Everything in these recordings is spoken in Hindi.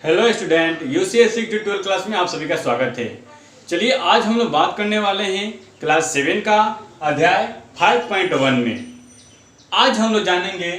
हेलो स्टूडेंट, यूसीएससी की 12 क्लास में आप सभी का स्वागत है। चलिए आज हम लोग बात करने वाले हैं क्लास 7 का अध्याय 5.1 में। आज हम लोग जानेंगे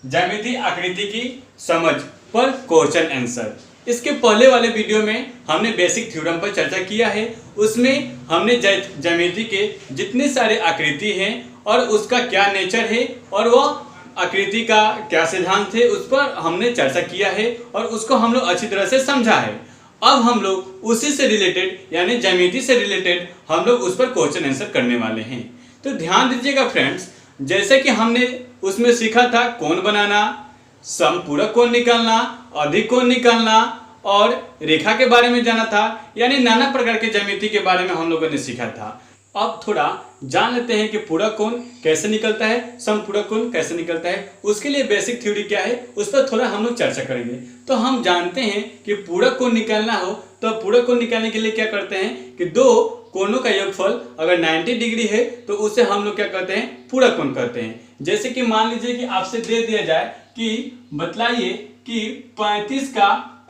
ज्यामितीय आकृति की समझ पर क्वेश्चन आंसर। इसके पहले वाले वीडियो में हमने बेसिक थ्योरम पर चर्चा किया है। उसमें हमने ज्यामिति के जितने सारे आकृति हैं और उसका क्या नेचर है और वह आकृति का क्या सिद्धांत है उस पर हमने चर्चा किया है और उसको हम लोग अच्छी तरह से समझा है। अब हम लोग उसी से रिलेटेड यानी ज्यामिति से रिलेटेड हम लोग उस पर क्वेश्चन आंसर करने वाले हैं। तो ध्यान दीजिएगा फ्रेंड्स, जैसे कि हमने उसमें सीखा था कोण बनाना, समपूरक कोण निकालना, अधिक कोण निकालना और रेखा के बारे में जाना था, यानी नाना प्रकार के ज्यामिति के बारे में हम लोगों ने सीखा था। अब थोड़ा जान लेते हैं कि पूरक कोण कैसे निकलता है, समपूरक कोण कैसे निकलता है। उसके लिए बेसिक थ्योरी क्या है उस पर थोड़ा हम लोग चर्चा करेंगे। तो हम जानते हैं कि पूरक कोण निकालना हो तो पूरक कोण निकालने के लिए क्या करते हैं कि दो कोणों का योगफल अगर 90 डिग्री है तो उसे हम लोग क्या करते हैं, पूरक कोण कहते हैं। जैसे कि मान लीजिए कि आपसे दे दिया जाए कि बतलाइए कि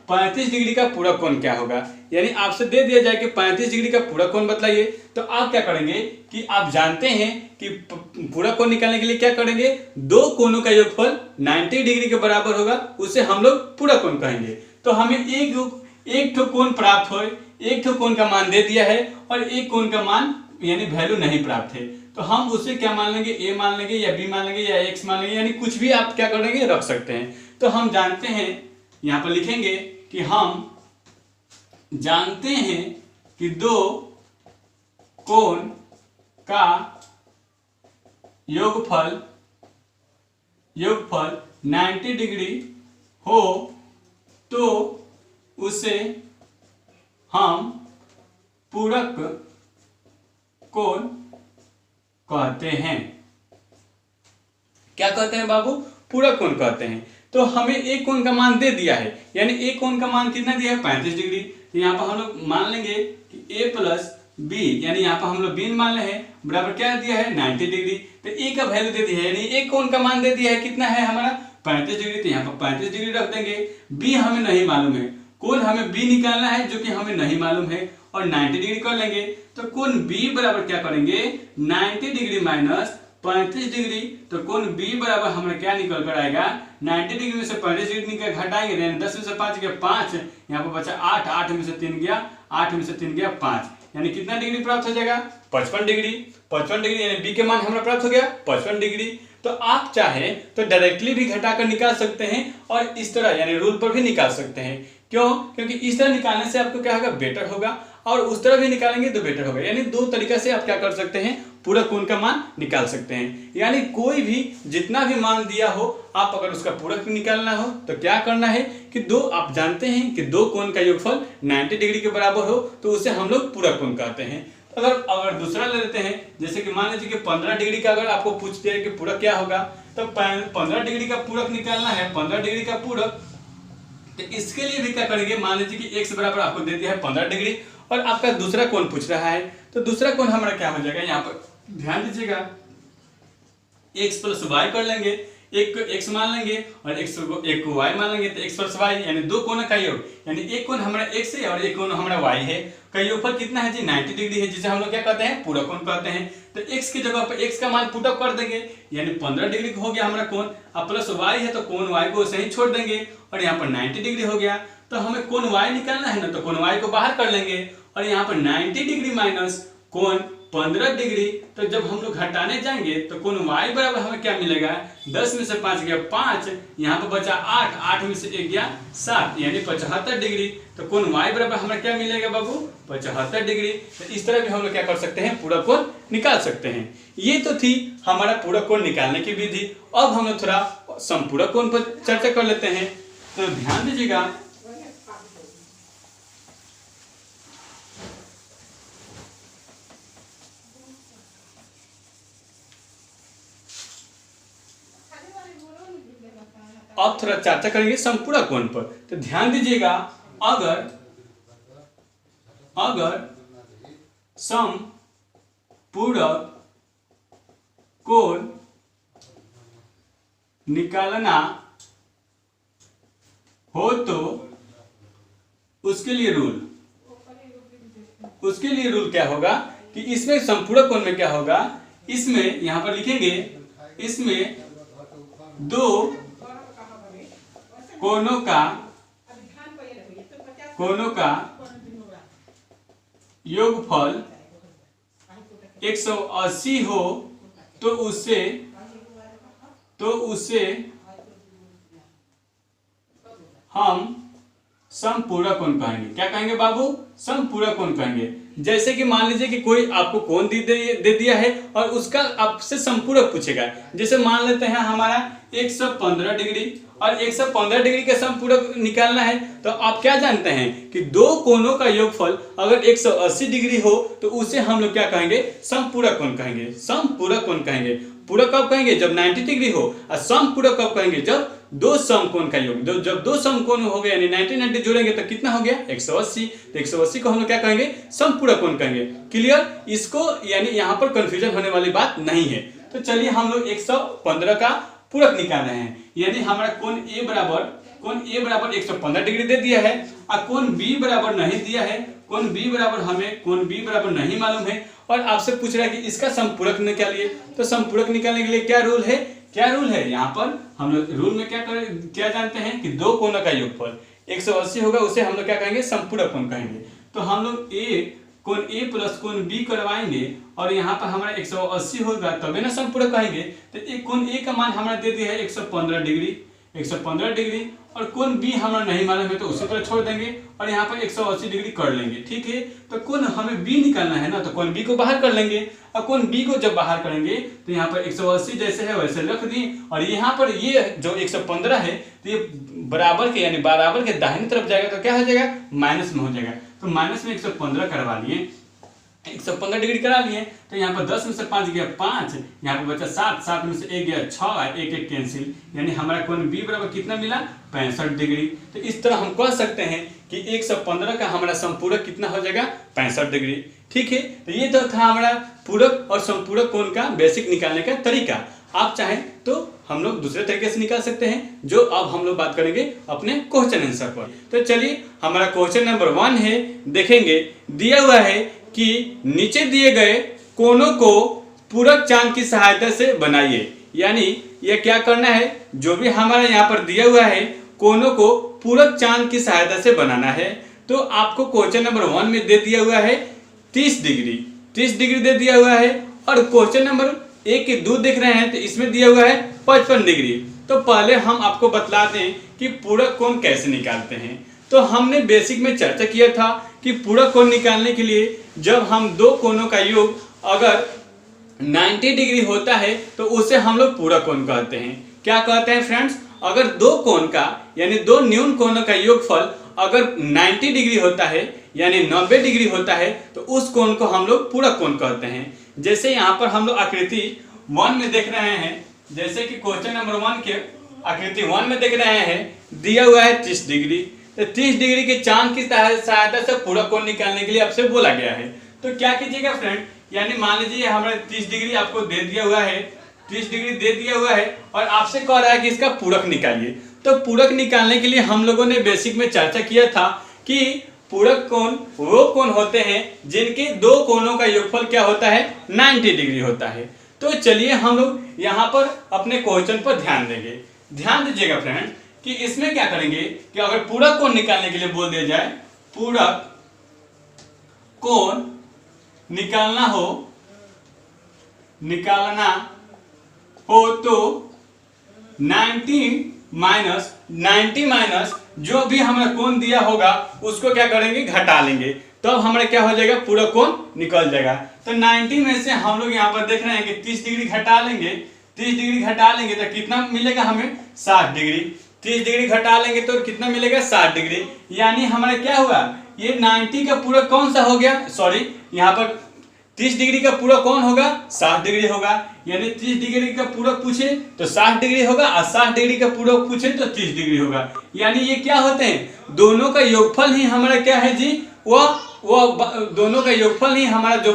35 डिग्री का पूरक कोण क्या होगा, यानी आपसे दे दिया जाए कि 35 डिग्री का पूरक कोण बतलाइए, तो आप क्या करेंगे कि आप जानते हैं कि पूरक कोण निकालने के लिए क्या करेंगे, दो कोणों का योगफल 90 डिग्री के बराबर होगा, उसे हम लोग पूरक कोण कहेंगे। तो हमें एक ठो कोण प्राप्त हो, एक ठो कोण का मान दे दिया है और एक कोण का मान यानी वैल्यू नहीं प्राप्त है, तो हम उसे क्या मान लेंगे, ए मान लेंगे या बी मान लेंगे या एक्स मान लेंगे, यानी कुछ भी आप क्या करेंगे रख सकते हैं। तो हम जानते हैं, यहाँ पर लिखेंगे कि हम जानते हैं कि दो कोण का योगफल 90 डिग्री हो तो उसे हम पूरक कोण कहते हैं। क्या कहते हैं बाबू, पूरक कोण कहते हैं। तो हमें एक कोण का मान दे दिया है, यानी एक कोण का मान कितना दिया है, 35 डिग्री। तो यहाँ पर हम लोग मान लेंगे कि a प्लस बी, यानी यहाँ पर हम लोग बी मान रहे हैं, बराबर क्या दिया है 90 डिग्री। तो a का वैल्यू दे दिया है, यानी एक कोण का मान दे दिया है, कितना है हमारा 35 डिग्री। तो यहाँ पर 35 डिग्री रख देंगे। b हमें नहीं मालूम है, कोण हमें b निकालना है जो कि हमें नहीं मालूम है, और 90 डिग्री कर लेंगे। तो कोण b बराबर क्या करेंगे, 90 डिग्री माइनस 35 डिग्री। तो कोण b बराबर हमें क्या निकल कर आएगा, 90 डिग्री में से 35 डिग्री निकल घटाएंगे, यानी 10 में से 5 गया 5, यहाँ पर बचा 8, 8 में से 3 गया 8 में से 3 गया 5, यानी कितना डिग्री प्राप्त हो जाएगा, 55 डिग्री। 55 डिग्री यानी b के मान हमारा प्राप्त हो गया 55 डिग्री। तो आप चाहे तो डायरेक्टली भी घटाकर निकाल सकते हैं और इस तरह यानी रूल पर भी निकाल सकते हैं। क्यों, क्योंकि इस तरह निकालने से आपको क्या होगा, बेटर होगा, और उस तरह भी निकालेंगे तो बेटर होगा। यानी दो तरीका से आप क्या कर सकते हैं, पूरक कोण का मान निकाल सकते हैं। यानी कोई भी जितना भी मान दिया हो, आप अगर उसका पूरक निकालना हो तो क्या करना है कि दो, आप जानते हैं कि दो कोण का योगफल 90 डिग्री के बराबर हो तो उसे हम लोग पूरक कोण कहते हैं। अगर दूसरा ले लेते हैं, जैसे कि मान लीजिए कि 15 डिग्री का अगर आपको पूछते हैं कि पूरक क्या होगा, तो 15 डिग्री का पूरक निकालना है, 15 डिग्री का पूरक। तो इसके लिए भी क्या करेंगे, मान लीजिए कि x बराबर आपको दे दिया है 15 डिग्री और आपका दूसरा कोण पूछ रहा है, तो दूसरा कोण हमारा क्या हो जाएगा, यहाँ पर ध्यान दीजिएगा, x प्लस वाई कर लेंगे, एक को x मान लेंगे और एक को y मान लेंगे, तो x प्लस वाई यानी दो कोण का योग, यानी एक कोण हमारा x है और एक कोण हमारा y है, का योगफल कितना है जी 90 डिग्री है, जिसे हम लोग क्या कहते हैं, पूरक कोण कहते हैं। तो x की जगह पर x का मान पुट अप कर देंगे, यानी 15 डिग्री हो गया हमारा कोण, अब प्लस y है तो कोण y को सही छोड़ देंगे और यहाँ पर 90 डिग्री हो गया। तो हमें कोण y निकालना है ना, तो कोण y को बाहर कर लेंगे और यहाँ पर 90 डिग्री माइनस कोण 15 डिग्री। तो जब हम लोग घटाने जाएंगे तो कोण y बराबर हमें क्या मिलेगा, 10 में से 5 गया 5, यहाँ पर बचा 8, 8 में से 1 गया 7, यानी 75 डिग्री। तो कोण y बराबर हमें क्या मिलेगा बाबू, 75 डिग्री। तो इस तरह भी हम लोग क्या कर सकते हैं, पूरक कोण निकाल सकते हैं। ये तो थी हमारा पूरक कोण निकालने की विधि। अब हम लोग थोड़ा समपूरक कोण पर चर्चा कर लेते हैं। तो ध्यान दीजिएगा, अब थोड़ा चर्चा करेंगे समपूरक कोण पर। तो ध्यान दीजिएगा, अगर समपूरक कोण निकालना हो तो उसके लिए रूल क्या होगा कि इसमें संपूरक कोण में क्या होगा, इसमें यहां पर लिखेंगे, इसमें दो कोनों का योगफल 180 हो तो उसे हम समपूरक कोण कहेंगे। क्या कहेंगे बाबू? समपूरक कोण कहेंगे। जैसे कि मान लीजिए कि कोई आपको कोण दे दिया है और उसका आपसे समपूरक पूछेगा। जैसे मान लेते हैं हमारा 115 डिग्री और 115 डिग्री का समपूरक निकालना है, तो आप क्या जानते हैं कि दो कोणों का योगफल अगर 180 डिग्री हो तो उसे हम लोग क्या कहेंगे? समपूरक कोण कहेंगे। समपूरक कोण कहेंगे। पूरक कब कहेंगे? जब 90 डिग्री हो। और समपूरक कब कहेंगे? जब दो समकोण का योग, जब दो समकोण हो गए यानी 90 जोड़ेंगे तो कितना हो गया? 180। तो 180 को हम लोग क्या कहेंगे? समपूरक कोण कहेंगे। क्लियर? इसको यानी यहाँ पर कंफ्यूजन होने वाली बात नहीं है। तो चलिए हम लोग 115 का पूरक निकाल रहे हैं। यानी हमारा कोण ए बराबर 115 डिग्री दे दिया है और कोण बी बराबर नहीं दिया है। कोण बी बराबर नहीं मालूम है और आपसे पूछ रहा है कि इसका समपूरक निकालिए। तो समपूरक निकालने के लिए क्या रूल है? यहाँ पर हम लोग रूल में क्या जानते हैं कि दो कोणों का योगफल 180 होगा, उसे हम लोग क्या कहेंगे? समपूरक कोण कहेंगे। तो हम लोग कोण ए प्लस कोण बी करवाएंगे और यहाँ पर हमारा 180 होगा तभी ना समपूरक कहेंगे। तो एक कोण ए का मान हमारा दे दिया है 115 डिग्री और कोण बी हमारा नहीं मालूम है तो उसी तरह छोड़ देंगे और यहाँ पर 180 डिग्री कर लेंगे। ठीक है, तो कोण हमें बी निकालना है ना, तो कोण बी को बाहर कर लेंगे और कोण बी को जब बाहर करेंगे तो यहाँ पर 180 जैसे है वैसे रख दिए और यहाँ पर ये जो 115 है तो ये बराबर के दाहिनी तरफ जाएगा तो क्या हो जाएगा? माइनस में हो जाएगा। तो माइनस में 115 करवा लिए, 115 डिग्री करा लिए। तो यहाँ पर 10 में से 5 गया 5, यहाँ पर बचा 7 में से 1 गया 6, 1 कैंसिल, यानी हमारा कोण बी बराबर कितना मिला? 65 डिग्री। तो इस तरह हम कह सकते हैं कि 115 का हमारा समपूरक कितना हो जाएगा? 65 डिग्री। ठीक है, तो ये तो था हमारा पूरक और समपूरक कोण का बेसिक निकालने का तरीका। आप चाहें तो हम लोग दूसरे तरीके से निकाल सकते हैं, जो अब हम लोग बात करेंगे अपने क्वेश्चन आंसर पर। तो चलिए हमारा क्वेश्चन नंबर 1 है, देखेंगे दिया हुआ है कि नीचे दिए गए कोनों को पूरक चांद की सहायता से बनाइए। यानी यह क्या करना है? जो भी हमारा यहाँ पर दिया हुआ है कोनों को पूरक चांद की सहायता से बनाना है। तो आपको क्वेश्चन नंबर 1 में दे दिया हुआ है 30 डिग्री दे दिया हुआ है और क्वेश्चन नंबर 1 के 2 देख रहे हैं तो इसमें दिया हुआ है 55 डिग्री। तो पहले हम आपको बतला दें कि पूरक कोण कैसे निकालते हैं। तो हमने बेसिक में चर्चा किया था कि पूरक कोण निकालने के लिए जब हम दो कोनों का योग अगर 90 डिग्री होता है तो उसे हम लोग पूरक कोण कहते हैं। क्या कहते हैं फ्रेंड्स? अगर दो कोण का यानी दो न्यून कोनों का योगफल अगर 90 डिग्री होता है यानी 90 डिग्री होता है तो उस कोण को हम लोग पूरक कोण कहते हैं। जैसे यहाँ पर हम लोग आकृति 1 में देख रहे हैं, जैसे कि क्वेश्चन नंबर 1 के आकृति 1 में देख रहे हैं दिया हुआ है 30 डिग्री। तो 30 डिग्री के चांद की सहायता से पूरक कोण निकालने के लिए आपसे बोला गया है। तो क्या कीजिएगा फ्रेंड, यानी मान लीजिए हमारे 30 डिग्री आपको दे दिया हुआ है, 30 डिग्री दे दिया हुआ है और आपसे कह रहा है कि इसका पूरक निकालिए। तो पूरक निकालने के लिए हम लोगों ने बेसिक में चर्चा किया था कि पूरक कोण वो कोण होते हैं जिनके दो कोनों का योगफल क्या होता है? 90 डिग्री होता है। तो चलिए हम लोग यहाँ पर अपने क्वेश्चन पर ध्यान देंगे। ध्यान दीजिएगा फ्रेंड कि इसमें क्या करेंगे कि अगर पूरक कोण निकालने के लिए बोल दिया जाए, पूरक कोण निकालना हो तो 90 माइनस जो भी हमारा कोण दिया होगा उसको क्या करेंगे? घटा लेंगे, तब तो हमारा क्या हो जाएगा? पूरक कोण निकल जाएगा। तो 90 में से हम लोग यहाँ पर देख रहे हैं कि 30 डिग्री घटा लेंगे, 30 डिग्री घटा लेंगे तो कितना मिलेगा हमें? 60 डिग्री। 30 डिग्री घटा लेंगे तो कितना मिलेगा? 60 डिग्री। यानी हमारा क्या हुआ? ये 90 का पूरक कौन सा हो गया? सॉरी, यहाँ पर 30 डिग्री का पूरक कौन होगा? 60 डिग्री होगा। यानी 30 डिग्री का पूरक पूछे तो 60 डिग्री होगा और 60 डिग्री का पूरक पूछे तो 30 डिग्री होगा। यानी ये क्या होते हैं? दोनों का योगफल ही हमारा क्या है जी? वो दोनों का योगफल ही हमारा जो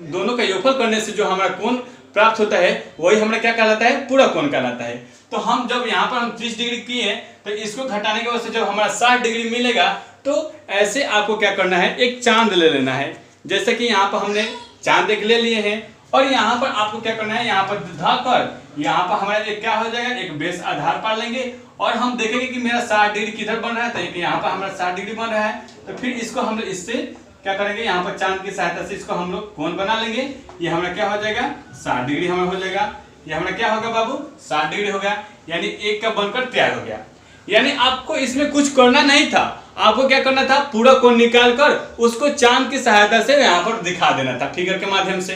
दोनों का योगफल करने से जो हमारा कोण प्राप्त होता है वही हमारा क्या कहलाता है? पूरक कोण कहलाता है। तो हम जब यहाँ पर हम 30 डिग्री किए तो इसको घटाने के बाद से जब हमारा 60 डिग्री मिलेगा तो ऐसे आपको क्या करना है, एक चांद ले लेना है। जैसे कि यहाँ पर हमने चांद एक ले लिए हैं और यहाँ पर आपको क्या करना है, यहाँ पर धकर यहाँ पर हमारा एक क्या हो जाएगा, एक बेस आधार पा लेंगे और हम देखेंगे कि मेरा 60 डिग्री किधर बन रहा है, तो यहाँ पर हमारा 60 डिग्री बन रहा है। तो फिर इसको हम इससे क्या करेंगे, यहाँ पर चांद की सहायता से इसको हम लोग कोण बना लेंगे। ये हमारा क्या हो जाएगा, 60 डिग्री हमारा हो जाएगा। ये हमारा क्या होगा बाबू, 60 डिग्री हो गया, यानी एक का बनकर तैयार हो गया। यानी आपको इसमें कुछ करना नहीं था, आपको क्या करना था, पूरा कोण निकाल कर उसको चांद की सहायता से यहाँ पर दिखा देना था फिगर के माध्यम से,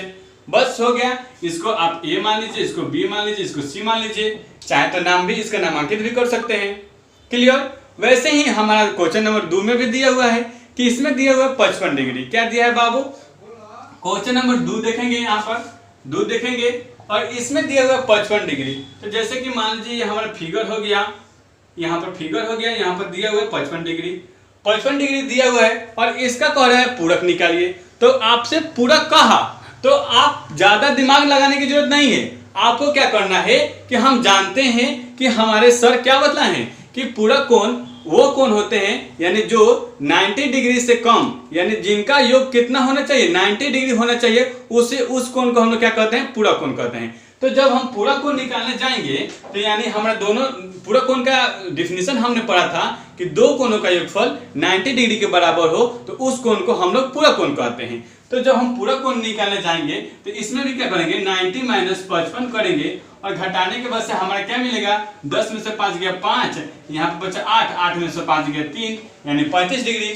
बस हो गया। इसको आप ए मान लीजिए, इसको बी मान लीजिए, इसको सी मान लीजिए, चाहे तो नाम भी इसका नामांकित भी कर सकते हैं। क्लियर। वैसे ही हमारा क्वेश्चन नंबर 2 में भी दिया हुआ है कि इसमें दिया हुआ है 55 डिग्री। क्या दिया है बाबू, क्वेश्चन नंबर 2 देखेंगे, यहाँ पर 2 देखेंगे और इसमें दिया हुआ है 55 डिग्री। तो जैसे कि मान लीजिए ये हमारा फिगर हो गया, यहाँ पर फिगर हो गया, यहाँ पर दिया हुआ है 55 डिग्री, 55 डिग्री दिया हुआ है और इसका कह रहा है पूरक निकालिए। तो आपसे पूरक कहा तो आप ज्यादा दिमाग लगाने की जरूरत नहीं है, आपको क्या करना है कि हम जानते हैं कि हमारे सर क्या बतलाए हैं कि पूरक कोण वो कोण होते हैं यानी जो 90 डिग्री से कम, यानी जिनका योग कितना होना चाहिए, 90 डिग्री होना चाहिए, उसे उस कोण को हम लोग क्या कहते हैं, पूरक कोण कहते हैं। तो जब हम पूरक कोण निकालने जाएंगे तो यानी हमारा दोनों पूरक कोण का डिफिनीशन हमने पढ़ा था कि दो कोणों का योगफल 90 डिग्री के बराबर हो तो उस कोण को हम लोग पूरक कोण कहते हैं। तो जब हम पूरक कोण निकालने जाएंगे तो इसमें भी क्या करेंगे, 90 - 55 करेंगे और घटाने के बाद से हमारा क्या मिलेगा, 10 में से 5 गया 5, यहाँ पे बचा 8, 8 में से 5 गया 3, यानी 35 डिग्री।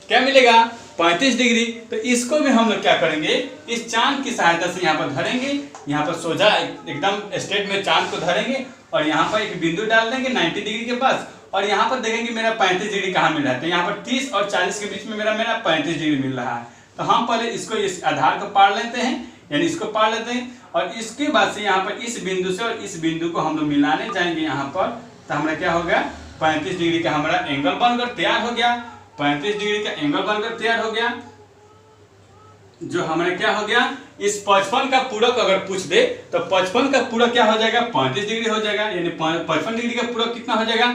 क्या मिलेगा, 35 डिग्री। तो इसको भी हम लोग क्या करेंगे, इस चांद की सहायता से यहाँ पर धरेंगे, यहाँ पर सोजा एकदम स्ट्रेट में चांद को धरेंगे और यहाँ पर एक बिंदु डाल देंगे 90 डिग्री के पास और यहाँ पर देखेंगे मेरा 35 डिग्री कहाँ मिल रहा है। तो यहाँ पर 30 और 40 के बीच में मेरा 35 डिग्री मिल रहा है। तो हम पहले इसको इस आधार को पार लेते हैं, यानी इसको पार लेते हैं और इसके बाद से यहाँ पर इस बिंदु से और इस बिंदु को हम लोग मिलाने जाएंगे यहाँ पर। तो हमारा क्या हो गया, 35 डिग्री का हमारा एंगल बनकर तैयार हो गया, 35 डिग्री का एंगल बनकर तैयार हो गया। जो हमारा क्या हो गया, इस 55 का पूरक अगर पूछ दे तो 55 का पूरक क्या हो जाएगा, 35 डिग्री हो जाएगा, यानी 55 डिग्री का पूरक कितना हो जाएगा,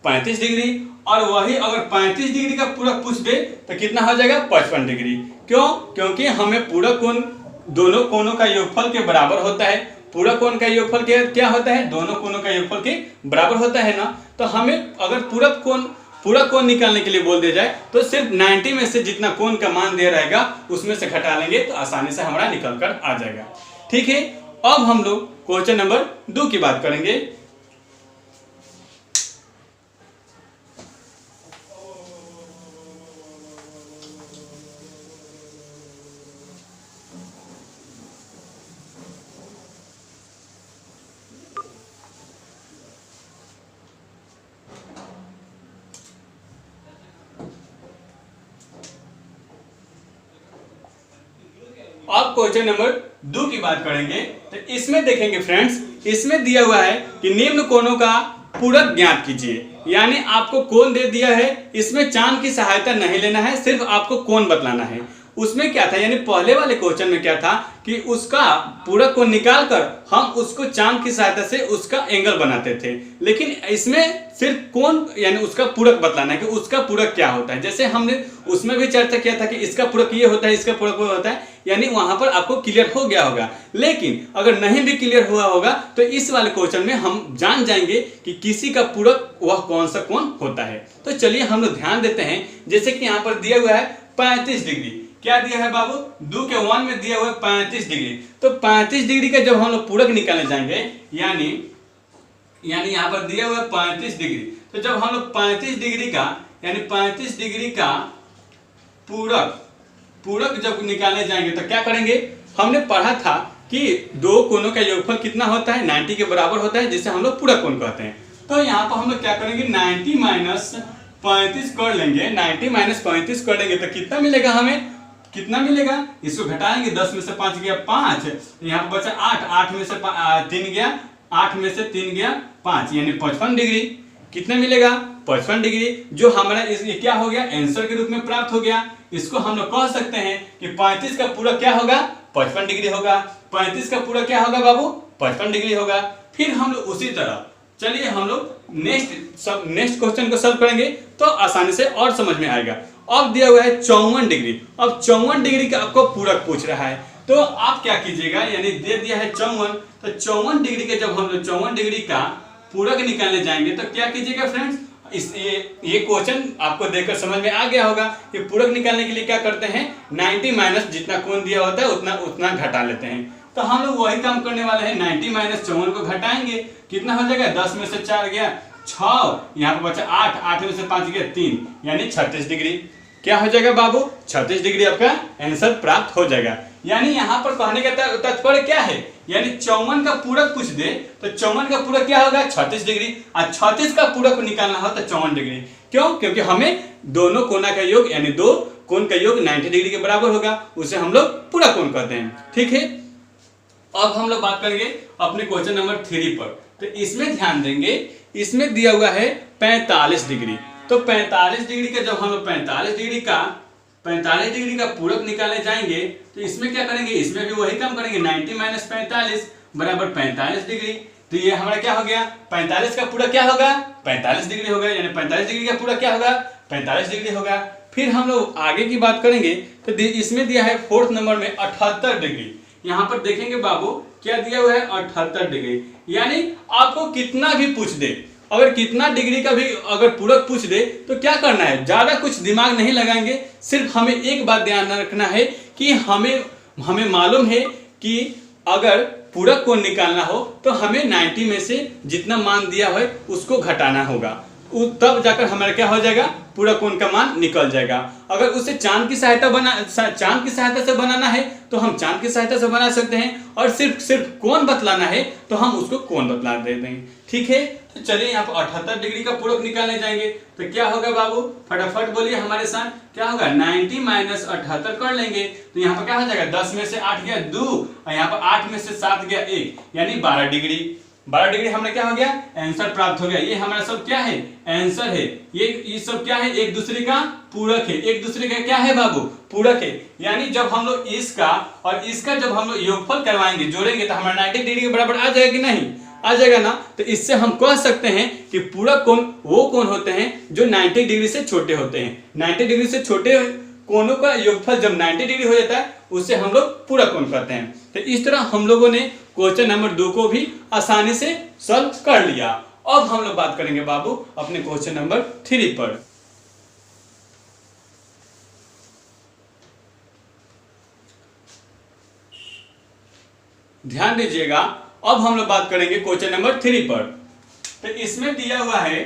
35 डिग्री। और वही अगर 35 डिग्री का पूरक पूछ दे तो कितना हो जाएगा, 55 डिग्री। क्यों, क्योंकि हमें पूरक कोण दोनों कोणों का योगफल के बराबर होता है। पूरक कोण का योगफल क्या होता है, दोनों कोणों का योगफल के बराबर होता है ना। तो हमें अगर पूरक कोण निकालने के लिए बोल दिया जाए तो सिर्फ 90 में से जितना कोण का मान दिया रहेगा उसमें से घटा लेंगे तो आसानी से हमारा निकल कर आ जाएगा। ठीक है, अब हम लोग क्वेश्चन नंबर 2 की बात करेंगे। अब क्वेश्चन नंबर 2 की बात करेंगे तो इसमें देखेंगे फ्रेंड्स, इसमें दिया हुआ है कि निम्न कोणों का पूरक ज्ञात कीजिए। यानी आपको कोण दे दिया है, इसमें चांद की सहायता नहीं लेना है, सिर्फ आपको कोण बतलाना है। उसमें क्या था, यानी पहले वाले क्वेश्चन में क्या था कि उसका पूरक कोण निकाल कर हम उसको चांद की सहायता से उसका एंगल बनाते थे, लेकिन इसमें सिर्फ कोण यानी उसका पूरक बतलाना है कि उसका पूरक क्या होता है। जैसे हमने उसमें भी चर्चा किया था कि इसका पूरक ये होता है, इसका पूरक वो होता है, यानी वहां पर आपको क्लियर हो गया होगा। लेकिन अगर नहीं भी क्लियर हुआ होगा तो इस वाले क्वेश्चन में हम जान जाएंगे कि किसी का पूरक वह कौन सा कोण होता है। तो चलिए हम लोग ध्यान देते हैं। जैसे कि यहाँ पर दिया हुआ है 35 डिग्री, क्या दिया है बाबू, 2 के 1 में दिया हुआ है 35 डिग्री। तो 35 डिग्री का जब हम लोग पूरक निकालने जाएंगे, यानी यहाँ पर दिया हुआ है 35 डिग्री, तो जब हम लोग 35 डिग्री का यानी 35 डिग्री का पूरक जब निकालने जाएंगे तो क्या करेंगे, हमने पढ़ा था कि दो कोणों का योगफल कितना होता है, 90 के बराबर होता है, जिसे हम लोग पूरक कोण कहते हैं। तो यहाँ पर हम लोग क्या करेंगे, 90 - 35 कर लेंगे, 90 - 35 कर लेंगे तो कितना मिलेगा, हमें कितना मिलेगा, इसको घटाएंगे, 10 में से 5 गया 5, यहाँ पर बचा 8, 8 में से 3 गया, 8 में से 3 गया 5, यानी 55 डिग्री। कितना मिलेगा, 55 डिग्री, जो हमारा ये क्या हो गया, आंसर के रूप में प्राप्त हो गया। इसको हम लोग कह सकते हैं कि 35 का पूरक क्या होगा, 55 डिग्री होगा। 35 का पूरक क्या होगा बाबू, 55 डिग्री होगा। फिर हम लोग उसी तरह चलिए हम लोग नेक्स्ट क्वेश्चन को सॉल्व करेंगे तो आसानी से और समझ में आएगा। अब दिया हुआ है 54 डिग्री। अब 54 डिग्री का आपको पूरक पूछ रहा है, तो आप क्या कीजिएगा, यानी दे दिया है 54, तो 54 डिग्री के जब हम लोग 54 डिग्री का पूरक निकालने जाएंगे तो क्या कीजिएगा फ्रेंड्स, ये क्वेश्चन आपको देखकर समझ में आ गया होगा कि पूरक निकालने के लिए क्या करते हैं, 90 माइनस जितना कोण दिया होता है उतना घटा लेते हैं। तो हम लोग वही काम करने वाले हैं, 90 माइनस 54 को घटाएंगे, कितना हो जाएगा, 10 में से 4 गया 6, यहाँ पर बचा 8, 8 में से 5 गया 3, यानी 36 डिग्री। क्या हो जाएगा बाबू, 36 डिग्री आपका आंसर प्राप्त हो जाएगा। यानी यहाँ पर कहने का तात्पर्य क्या है, यानी 54 का पूरक पूछ दे तो 54 का पूरक क्या होगा, 36 डिग्री, और 36 का पूरक निकालना हो तो 54 डिग्री। क्यों, क्योंकि हमें दोनों कोना का योग यानी दो कोण का योग 90 डिग्री के बराबर होगा, उसे हम लोग पूरा कोण कहते हैं। ठीक है, अब हम लोग बात करेंगे अपने क्वेश्चन नंबर 3 पर। तो इसमें ध्यान देंगे, इसमें दिया हुआ है 45 डिग्री। तो 45 डिग्री का जब हम लोग 45 डिग्री का पूरक निकालने जाएंगे तो इसमें क्या करेंगे, इसमें भी वही काम करेंगे, 90 माइनस 45 बराबर 45 डिग्री। तो ये हमारा क्या हो गया, 45 का पूरक क्या होगा, 45 डिग्री होगा, यानी 45 डिग्री का पूरक क्या होगा, 45 डिग्री होगा। फिर हम लोग आगे की बात करेंगे तो इसमें दिया है 4th नंबर में 78 डिग्री। यहाँ पर देखेंगे बाबू क्या दिया हुआ है, 78 डिग्री। यानी आपको कितना भी पूछ दे, अगर कितना डिग्री का भी अगर पूरक पूछ दे तो क्या करना है, ज्यादा कुछ दिमाग नहीं लगाएंगे, सिर्फ हमें एक बात ध्यान रखना है कि हमें मालूम है कि अगर पूरक कोण निकालना हो तो हमें 90 में से जितना मान दिया है उसको घटाना होगा, तब जाकर हमारा क्या हो जाएगा, पूरा कोण का मान निकल जाएगा। अगर उसे चांद की सहायता से बनाना है तो हम चांद की सहायता से बना सकते हैं, और सिर्फ कोण बतलाना है तो हम उसको कोण बतला देते हैं। ठीक है, तो चलिए यहाँ पर 78 डिग्री का पूरक निकालने जाएंगे तो क्या होगा बाबू, फटाफट बोलिए हमारे साथ, क्या होगा, 90 माइनस 78 कर लेंगे तो यहाँ पर क्या हो जाएगा, 10 में से 8 गया 2, और यहाँ पर 8 में से 7 गया 1, यानी 12 डिग्री। 12 डिग्री हमें क्या हो गया, आंसर प्राप्त हो गया। ये हमारा सब क्या है, आंसर है। ये सब क्या है, एक दूसरे का पूरक है, एक दूसरे का क्या है बाबू, पूरक है। यानी जब हम लोग इसका और इसका जब हम लोग योगफल करवाएंगे, जोड़ेंगे तो हमारा 90 डिग्री के बराबर आ जाएगा कि नहीं, आ जाएगा ना। तो इससे हम कह सकते हैं कि पूरक कोण वो कोण होते हैं जो 90 डिग्री से छोटे होते हैं। 90 डिग्री से छोटे कोणों का योगफल जब 90 डिग्री हो जाता है उसे हम लोग पूरक कोण कहते हैं। तो इस तरह हम लोगों ने क्वेश्चन नंबर 2 को भी आसानी से सॉल्व कर लिया। अब हम लोग बात करेंगे बाबू अपने क्वेश्चन नंबर 3 पर। ध्यान दीजिएगा, अब हम लोग बात करेंगे क्वेश्चन नंबर 3 पर। तो इसमें दिया हुआ है,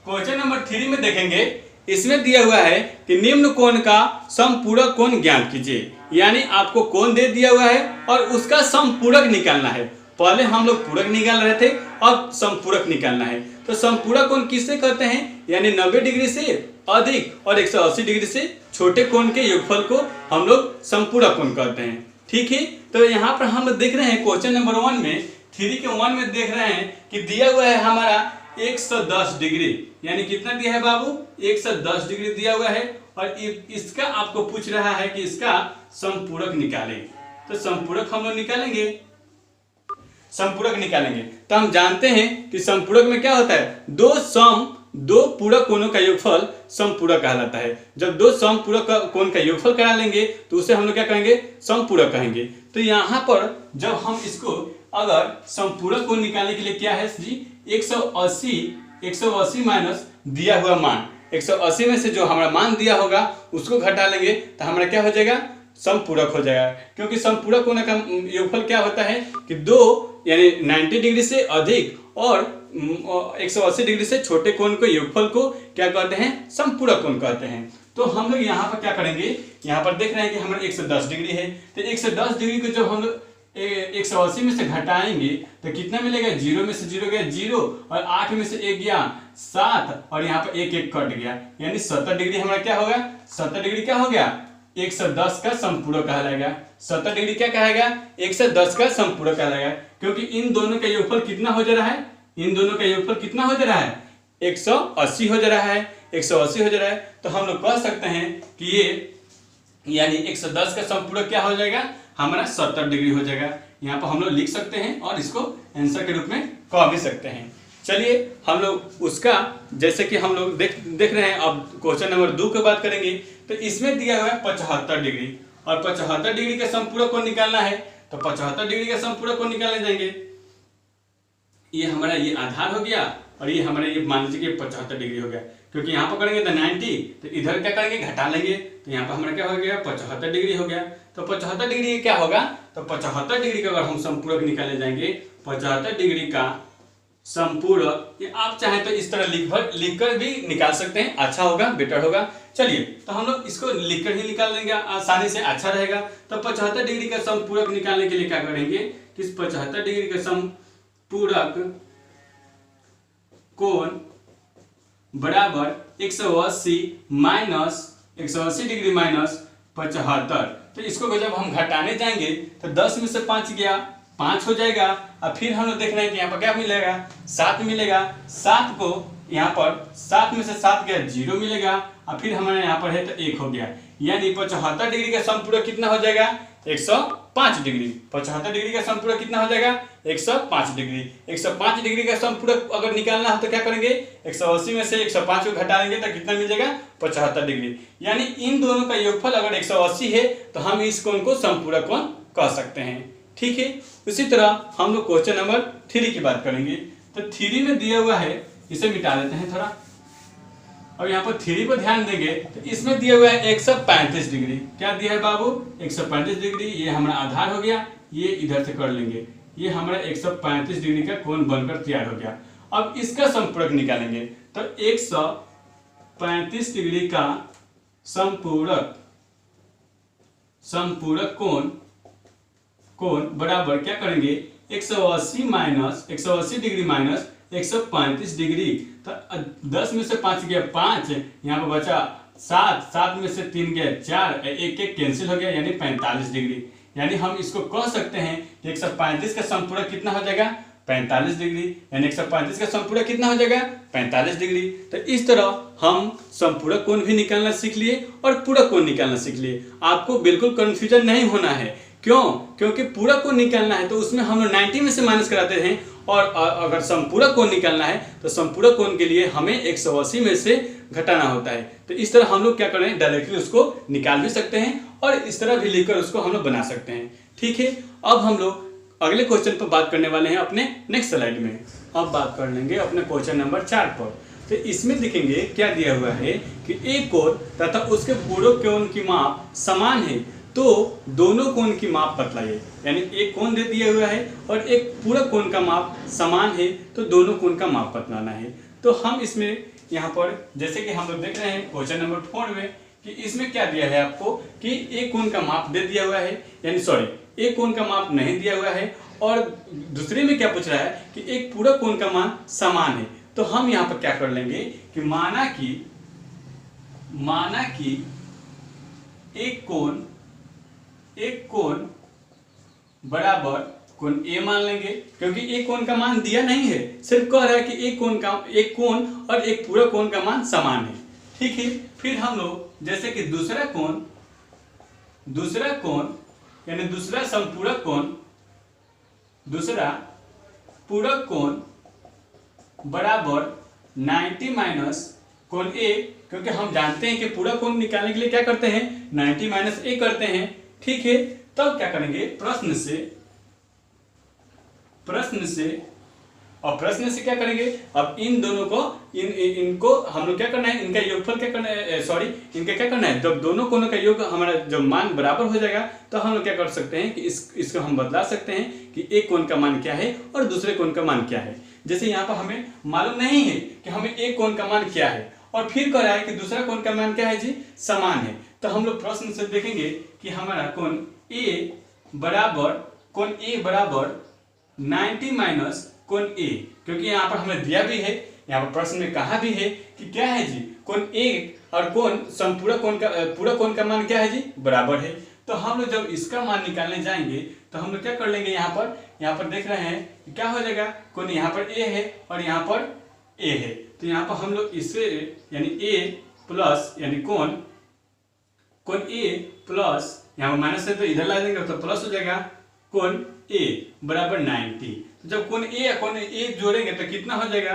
क्वेश्चन नंबर 3 में देखेंगे, इसमें दिया हुआ है कि निम्न कोण का समपूरक कोण ज्ञात कीजिए। यानी आपको कोण दे दिया हुआ है और उसका समपूरक निकालना है। पहले हम लोग पूरक निकाल रहे थे, अब समपूरक निकालना है। तो समपूरक कोण किससे कहते हैं, यानी 90 डिग्री से अधिक और 180 डिग्री से छोटे कोण के योगफल को हम लोग समपूरक कोण कहते हैं। ठीक है, तो यहाँ पर हम देख रहे हैं क्वेश्चन नंबर 1 में 3 के 1 में देख रहे हैं कि दिया हुआ है हमारा 110 डिग्री। यानी कितना दिया है बाबू, 110 डिग्री दिया हुआ है, और इसका आपको पूछ रहा है कि इसका समपूरक निकालें। तो समपूरक हम लोग निकालेंगे, समपूरक निकालेंगे तो हम जानते हैं कि समपूरक में क्या होता है, दो पूरक कोणों का योगफल समपूरक कहलाता है। जब दो समपूरक कोण का योगफल करा लेंगे तो उसे हम लोग क्या कहेंगे, समपूरक कहेंगे। तो यहाँ पर जब हम इसको अगर समपूरक कोण निकालने के लिए क्या है जी, 180 माइनस दिया हुआ मान, 180 में से जो हमारा मान दिया होगा उसको घटा लेंगे तो हमारा क्या हो जाएगा, समपूरक हो जाएगा। क्योंकि समपूरक कोण का योगफल क्या होता है कि दो यानी 90 डिग्री से अधिक और 180 डिग्री से छोटे कोण को योगफल को क्या कहते हैं, समपूरक कोण कहते हैं। तो हम लोग यहाँ पर क्या करेंगे, यहाँ पर देख रहे हैं कि हमारा 110 डिग्री है, तो 110 डिग्री को जब हम लोग 180 में से घटाएंगे तो कितना मिलेगा, 0 में से 0 गया 0, और 8 में से 1 गया 7, और यहाँ पर 1 कट गया, यानी 70 डिग्री हमारा क्या होगा, 70 डिग्री क्या हो गया, 110 का समपूरक कहलाएगा। 70 डिग्री क्या कहेगा, 110 का समपूरक कहलाएगा। क्योंकि इन दोनों का योगफल कितना हो जा रहा है, इन दोनों का योगफल कितना हो जा रहा है, 180 हो जा रहा है, 180 हो जा रहा है। तो हम लोग कह सकते हैं कि ये यानी 110 का समपूरक क्या हो जाएगा, हमारा 70 डिग्री हो जाएगा। यहाँ पर हम लोग लिख सकते हैं और इसको आंसर के रूप में कह भी सकते हैं। चलिए हम लोग उसका जैसे कि हम लोग देख रहे हैं। अब क्वेश्चन नंबर 2 की बात करेंगे। तो इसमें दिया हुआ है 75 डिग्री और 75 डिग्री के समपूरक को निकालना है। तो 75 डिग्री के समपूरक को निकालने जाएंगे। ये हमारा ये आधार हो गया और ये हमारा ये मान लीजिए कि 75 डिग्री हो गया, क्योंकि यहाँ पर करेंगे तो 90, तो इधर क्या करेंगे घटा लेंगे, तो यहाँ पर हमारा क्या हो गया 75 डिग्री हो गया। तो 75 डिग्री क्या होगा, तो 75 डिग्री का अगर हम समपूरक निकालने जाएंगे, 75 डिग्री का समपूरक, ये आप चाहें तो इस तरह लिखकर भी निकाल सकते हैं, अच्छा होगा, बेटर होगा। चलिए तो हम लोग इसको लिखकर ही निकाल लेंगे, आसानी से अच्छा रहेगा। तो 75 डिग्री का समपूरक निकालने के लिए क्या करेंगे कि इस 75 डिग्री का समपूरक कोण बराबर 180 डिग्री माइनस 75। तो इसको जब हम घटाने जाएंगे तो 10 में से 5 गया 5 हो जाएगा। अब फिर हम लोग देख रहे हैं कि यहाँ पर क्या मिलेगा 7 मिलेगा। 7 को यहाँ पर 7 में से 7 गया 0 मिलेगा। अब फिर हमारे यहाँ पर है तो 1 हो गया, यानी 75 डिग्री का समपूरक कितना हो जाएगा 105 डिग्री। 75 डिग्री का समपूरक कितना हो जाएगा 105 डिग्री। 105 डिग्री का समपूरक अगर निकालना हो तो क्या करेंगे 180 में से 105 को घटा देंगे तो कितना मिल जाएगा 75 डिग्री। यानी इन दोनों का योगफल अगर 180 है तो हम इस कोण को समपूरक कोण कह सकते हैं। ठीक है, उसी तरह हम लोग क्वेश्चन नंबर 3 की बात करेंगे। तो 3 में दिया हुआ है, इसे मिटा देते हैं थोड़ा। और यहाँ पर 3 पर ध्यान देंगे तो इसमें दिया हुआ है 135 डिग्री। क्या दिया है बाबू 135 डिग्री। ये हमारा आधार हो गया, ये इधर से कर लेंगे, ये हमारा 135 डिग्री का कोण बनकर तैयार हो गया। अब इसका समपूरक निकालेंगे तो 135 डिग्री का समपूरक कोण बराबर क्या करेंगे 180 डिग्री माइनस 135 डिग्री। तो 10 में से 5 गया 5, यहाँ पर बचा 7 में से 3 गया 4, एक कैंसिल हो गया, यानी 45 डिग्री। यानी हम इसको कह सकते हैं कि 135 का समपूरक कितना हो जाएगा 45 डिग्री। यानी 135 का समपूरक कितना हो जाएगा 45 डिग्री। तो इस तरह हम समपूरक कोण भी निकालना सीख लिए और पूरक कोण निकालना सीख लिए। आपको बिल्कुल कंफ्यूजन नहीं होना है। क्यों? क्योंकि पूरक कोण निकालना है तो उसमें हम लोग 90 में से माइनस कराते हैं, और अगर समपूरक कोण निकालना है तो समपूरक कोण के लिए हमें 180 में से घटाना होता है। तो इस तरह हम लोग क्या करें डायरेक्टली उसको निकाल भी सकते हैं और इस तरह भी लिखकर उसको हम लोग बना सकते हैं। ठीक है, अब हम लोग अगले क्वेश्चन पर बात करने वाले हैं अपने नेक्स्ट स्लाइड में। अब बात कर लेंगे अपने क्वेश्चन नंबर 4 पर। तो इसमें देखेंगे क्या दिया हुआ है कि एक कोण तथा उसके पूरक कोण की माप समान है तो दोनों कोण की माप बतलाइए। यानी एक कोण दे दिया हुआ है और एक पूरक कोण का माप समान है तो दोनों कोण का माप बतलाना है। तो हम इसमें यहाँ पर जैसे कि हम लोग देख रहे हैं क्वेश्चन नंबर 4 में कि इसमें क्या दिया है आपको कि एक कोण का माप दे दिया हुआ है, यानी सॉरी एक कोण का माप नहीं दिया हुआ है, और दूसरे में क्या पूछ रहा है कि एक पूरक कोण का मान समान है। तो हम यहाँ पर क्या कर लेंगे कि माना कि एक कोण बराबर कोण ए मान लेंगे, क्योंकि एक कोण का मान दिया नहीं है, सिर्फ कह रहा है कि एक कोण और एक पूरक कोण का मान समान है। ठीक है, फिर हम लोग जैसे कि दूसरा कोण यानी दूसरा समपूरक कोण, दूसरा पूरक कोण बराबर 90 माइनस कोण ए, क्योंकि हम जानते हैं कि पूरक कोण निकालने के लिए क्या करते हैं 90 माइनस ए करते हैं। ठीक है, तब क्या करेंगे प्रश्न से क्या करेंगे, अब इन दोनों को इनको हम लोग क्या करना है, इनका योगफल क्या करना है, सॉरी इनका क्या करना है, जब दोनों कोणों का योग हमारा जब मान बराबर हो जाएगा तो हम लोग क्या कर सकते हैं कि इसको हम बदला सकते हैं कि एक कोण का मान क्या है और दूसरे कोण का मान क्या है। जैसे यहाँ पर हमें मालूम नहीं है कि हमें एक कोण का मान क्या है और फिर कह रहा है कि दूसरा कोण का मान क्या है जी समान है। तो हम लोग प्रश्न से देखेंगे कि हमारा कोण ए बराबर 90 माइनस कोण ए, क्योंकि यहाँ पर हमें दिया भी है, यहाँ पर प्रश्न में कहा भी है कि क्या है जी कोण ए और कोण समपूरक कोण का पूरक कोण का मान क्या है जी बराबर है। तो हम लोग जब इसका मान निकालने जाएंगे तो हम लोग क्या कर लेंगे, यहाँ पर देख रहे हैं कि क्या हो जाएगा, कोण यहाँ पर ए है और यहाँ पर ए है, तो यहाँ पर हम लोग इससे यानी ए प्लस यानी कोण ए प्लस यहाँ पर माइनस है तो इधर ला देंगे तो प्लस हो जाएगा कोण ए बराबर 90। तो जब कोण ए या कोण ए जोड़ेंगे तो कितना हो जाएगा,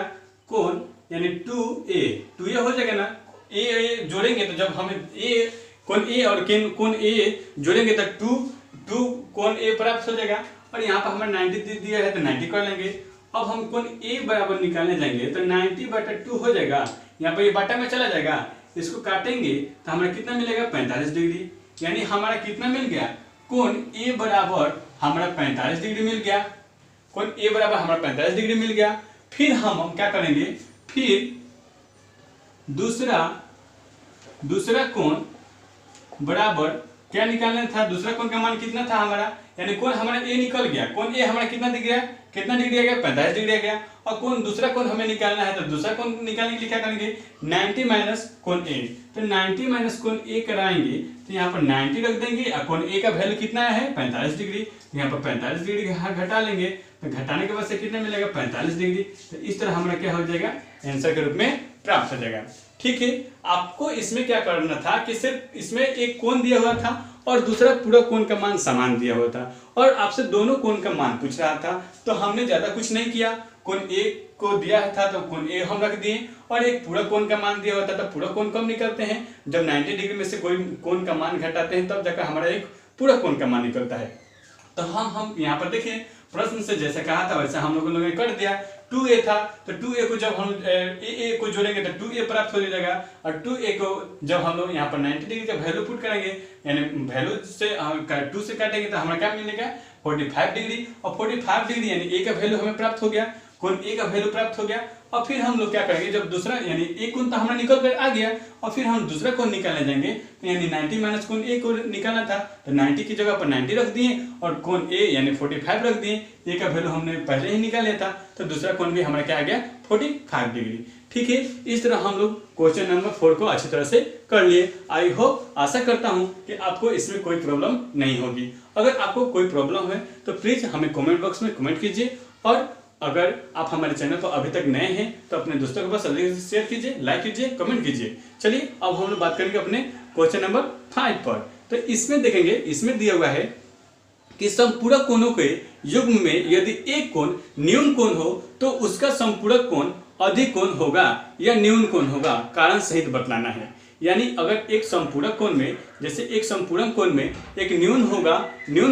कोण यानी 2a हो जाएगा ना। ए जोड़ेंगे तो जब हमें ए कोण ए और कोण ए जोड़ेंगे तो 2 कोण ए प्राप्त हो जाएगा। और यहाँ पर हमें 90 दिया है तो 90 कर लेंगे। अब हम कोण ए बराबर निकालने जाएंगे तो 90/2 हो जाएगा। यहाँ पर ये बाटा में चला जाएगा, इसको काटेंगे तो हमारा कितना मिलेगा, 45 डिग्री। यानी हमारा कितना मिल गया, कोण ए बराबर हमारा 45 डिग्री मिल गया। कोण ए बराबर हमारा 45 डिग्री मिल गया। फिर हम क्या करेंगे, फिर दूसरा कोण बराबर क्या निकालना था, दूसरा कोण का मान कितना था हमारा, यानी कोण हमारा ए निकल गया। कोण ए हमारा कितना डिग्री है, कितना डिग्री आ गया, 45 डिग्री आ गया। और कोण दूसरा कोण हमें निकालना है तो दूसरा कोण निकालने के लिए क्या करेंगे, 90 माइनस कोण ए। तो 90 माइनस कोण ए कराएंगे तो यहाँ पर 90 रख देंगे और कोण ए का वैल्यू कितना है, 45 डिग्री। यहाँ पर 45 डिग्री घटा लेंगे तो घटाने के बाद से कितना मिलेगा, 45 डिग्री। तो इस तरह हमारा क्या हो जाएगा, आंसर के रूप में प्राप्त हो जाएगा। ठीक है, आपको इसमें क्या करना था कि सिर्फ इसमें एक कोण दिया हुआ था और दूसरा पूरा कोण का मान समान दिया हुआ था और आपसे दोनों कोण का मान पूछ रहा था। तो हमने ज्यादा कुछ नहीं किया, कोण ए को दिया था तो कोण ए हम रख दिए और एक पूरा कोण का मान दिया होता था। पूरा कोण कब निकलते हैं, जब 90 डिग्री में से कोई कोण का मान घटाते हैं तब जाकर हमारा एक पूरा कोण का मान निकलता है। तो हम यहाँ पर देखिए प्रश्न से जैसे कहा था वैसे हम लोगों ने कर दिया। 2a था तो 2a को जब हम ए को जोड़ेंगे तो 2a प्राप्त हो जाएगा और 2a को जब हम लोग यहाँ पर 90 डिग्री का वैल्यू पुट करेंगे यानी वैल्यू से 2 से काटेंगे तो हमारा क्या मिलेगा, 45 डिग्री। और 45 डिग्री यानी ए का वैल्यू हमें प्राप्त हो गया, कोण ए का वैल्यू प्राप्त हो गया। और फिर हम लोग क्या करेंगे, जब दूसरा यानी एक कोण तो हमारा निकल कर आ गया और फिर हम दूसरा कोण निकालने जाएंगे तो यानी 90 माइनस कोण ए को निकालना था तो 90 की जगह पर 90 रख दिए और कोण ए यानी 45 रख दिए। ए का वैल्यू हमने पहले ही निकाल लिया था तो दूसरा कोण भी हमारा क्या आ गया, 45 डिग्री। ठीक है, इस तरह हम लोग क्वेश्चन नंबर 4 को अच्छी तरह से कर लिए। आई होप, आशा करता हूं कि आपको इसमें कोई प्रॉब्लम नहीं होगी। अगर आपको कोई प्रॉब्लम है तो प्लीज हमें कमेंट बॉक्स में कमेंट कीजिए और अगर आप हमारे चैनल पर अभी तक नए हैं तो अपने दोस्तों के पास जल्दी से शेयर कीजिए, लाइक कीजिए, कमेंट कीजिए। चलिए अब हम लोग बात करेंगे अपने क्वेश्चन नंबर 5 पर। तो इसमें देखेंगे, इसमें दिया हुआ है कि समपूरक कोणों के युग्म में यदि एक कोण न्यून कोण हो तो उसका समपूरक कोण अधिक कोण होगा या न्यून कोण होगा, कारण सहित बतलाना है। यानी अगर एक समपूरक कोण में, जैसे एक समपूरक कोण में एक न्यून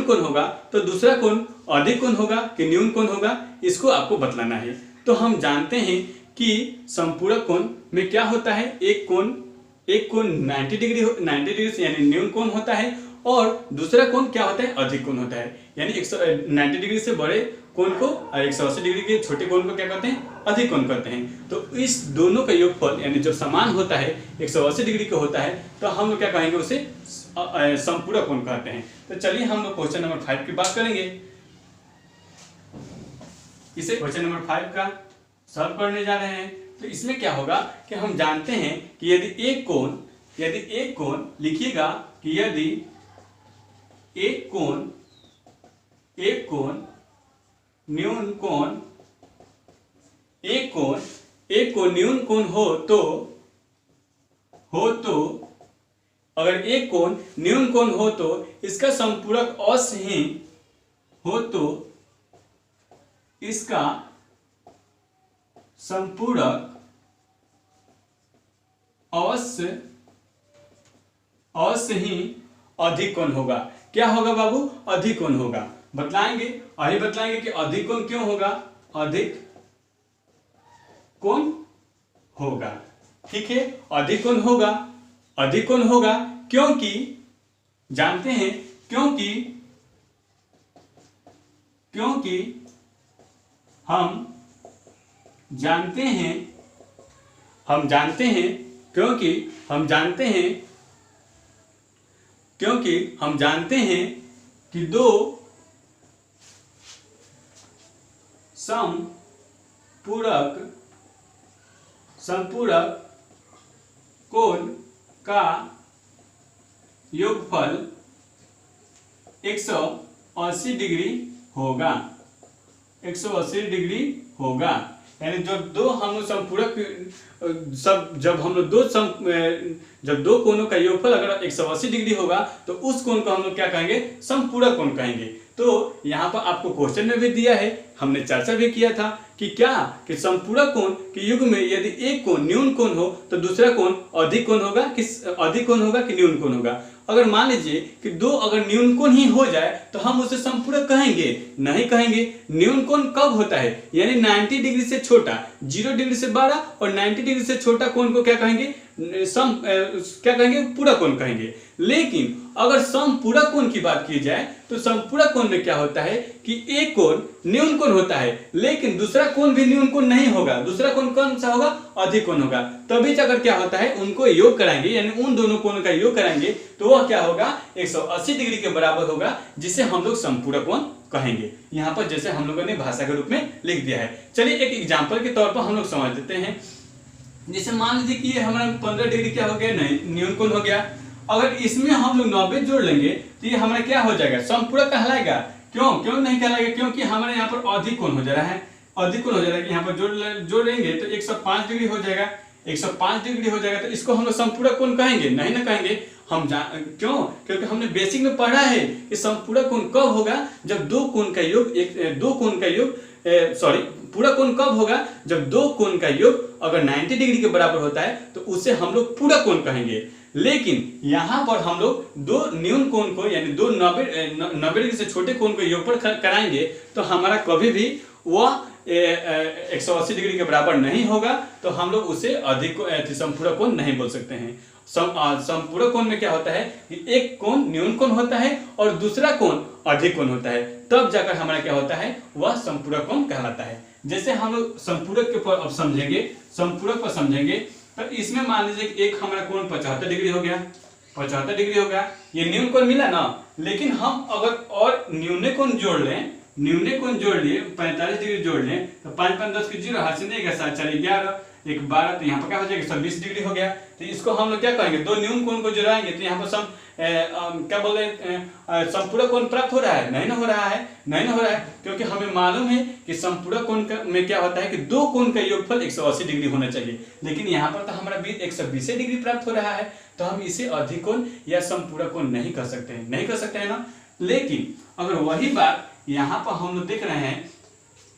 कोण होगा तो दूसरा कोण अधिक कोण होगा कि न्यून कोण होगा, इसको आपको बतलाना है। तो हम जानते हैं कि समपूरक कोण में क्या होता है, एक कोण 90 डिग्री से यानी न्यून कोण होता है और दूसरा कोण क्या होता है, अधिक कोण होता है। यानी 90 डिग्री से बड़े कोण को और 180 डिग्री के छोटे कोण को क्या कहते हैं, अधिक कोण कहते हैं। तो इस दोनों का योगफल यानी जब समान होता है 180 डिग्री का होता है तो हम लोग क्या कहेंगे, उसे समपूरक कोण कहते हैं। तो चलिए हम लोग क्वेश्चन नंबर 5 की बात करेंगे। इसे क्वेश्चन नंबर 5 का सॉल्व करने जा रहे हैं। तो इसमें क्या होगा कि हम जानते हैं कि यदि एक कोण लिखिएगा कि यदि एक कोण न्यून कोण हो तो अगर एक कोण न्यून कोण हो तो इसका संपूरक असहीन हो तो इसका संपूरक अवश्य ही अधिक कोण होगा। क्या होगा बाबू, अधिक कोण होगा। बतलाएंगे कि अधिक कोण क्यों होगा, अधिक कोण होगा। ठीक है, अधिक कोण होगा क्योंकि जानते हैं, क्योंकि हम जानते हैं कि दो समपूरक कोण का योगफल 180 डिग्री होगा। यानी जो दो हम लोग समपूरक सब जब दो कोणों का योगफल अगर 180 डिग्री होगा तो उस कोण को हम लोग क्या कहेंगे, समपूरक कोण कहेंगे। तो यहाँ पर आपको क्वेश्चन में भी दिया है, हमने चर्चा भी किया था कि क्या कि समपूरक कोण के युग में यदि एक कोण न्यून कोण हो तो दूसरा कोण अधिक कोण होगा कि न्यून कोण होगा। अगर मान लीजिए कि दो अगर न्यून कोण ही हो जाए तो हम उसे समपूरक कहेंगे? नहीं कहेंगे। न्यून कोण कब होता है, यानी 90 डिग्री से छोटा, 0 डिग्री से बड़ा और 90 डिग्री से छोटा कोण को क्या कहेंगे, क्या कहेंगे, पूरक कोण कहेंगे। लेकिन अगर समपूरक कोण की बात की जाए तो समपूरक कोण में क्या होता है कि एक कोण न्यून कोण होता है लेकिन दूसरा कोण भी न्यून कोण नहीं होगा, दूसरा कोण कौन सा होगा, अधिक कोण होगा। तभी अगर क्या होता है उनको योग कराएंगे, यानी उन दोनों कोण का योग कराएंगे तो वह क्या होगा, 180 डिग्री के बराबर होगा, जिसे हम लोग समपूरक कोण कहेंगे। यहाँ पर जैसे हम लोगों ने भाषा के रूप में लिख दिया है। चलिए एक एग्जाम्पल के तौर पर हम लोग समझ लेते हैं। जैसे मान लीजिए कि ये हमारा 15 डिग्री क्या हो गया, नहीं न्यून कोण हो गया। अगर इसमें हम लोग 90 जोड़ लेंगे तो ये हमारा क्या हो जाएगा, समपूरक कहलाएगा। क्यों नहीं कहलाएगा, क्योंकि हमारे यहाँ पर अधिक कोण हो जा रहा है, अधिक कोण हो जा रहा है। यहाँ पर जोड़ेंगे तो 105 डिग्री हो जाएगा, 105 डिग्री हो जाएगा। तो इसको हम लोग समपूरक कोण कहेंगे? नहीं ना कहेंगे। क्यों? क्योंकि हमने बेसिक में पढ़ा है कि समपूरक कोण कब होगा, जब दो कोण का योग पूरक कोण कब होगा, जब दो कोण का योग अगर 90 डिग्री के बराबर होता है तो उसे हम लोग पूरक कोण कहेंगे। लेकिन यहाँ पर हम लोग दो न्यून कोण को यानी दो 90 डिग्री से छोटे कोण को योगफल कराएंगे तो हमारा कभी भी वह 180 डिग्री के बराबर नहीं होगा, तो हम लोग उसे अधिक समपूरक कोण नहीं बोल सकते हैं। समपूरक कोण में क्या होता है कि एक कोण न्यून कोण होता है और दूसरा कोण अधिक कोण होता है, तब जाकर हमारा क्या होता है, वह समपूरक कोण कहलाता है। जैसे हम लोग समपूरक के ऊपर अब समझेंगे, समपूरक पर समझेंगे तो इसमें मान लीजिए कि एक हमारा कोण 75 डिग्री हो गया, 75 डिग्री हो गया, ये न्यून कोण मिला ना। लेकिन हम अगर और न्यूने कोण जोड़ लें, न्यूने कोण जोड़ लिए 45 डिग्री जोड़ लें तो 5 5 10 की 0 हाथ से नहीं गया, 7 4 11 1 12, तो यहाँ पर क्या हो जाएगा, 120 डिग्री हो गया। तो इसको हम लोग क्या कहेंगे, दो न्यून कोण को जोड़ाएंगे तो यहाँ पर क्या बोल रहे हैं, समपूरक कोण प्राप्त हो रहा है? नहीं ना हो रहा है, क्योंकि हमें मालूम है कि समपूरक कोण में क्या होता है कि दो कोण का योगफल 180 डिग्री होना चाहिए। लेकिन यहाँ पर तो हमारा 120 डिग्री प्राप्त हो रहा है, तो हम इसे अधिक कोण या समपूरक कोण नहीं कर सकते हैं ना। लेकिन अगर वही बात यहाँ पर हम लोग देख रहे हैं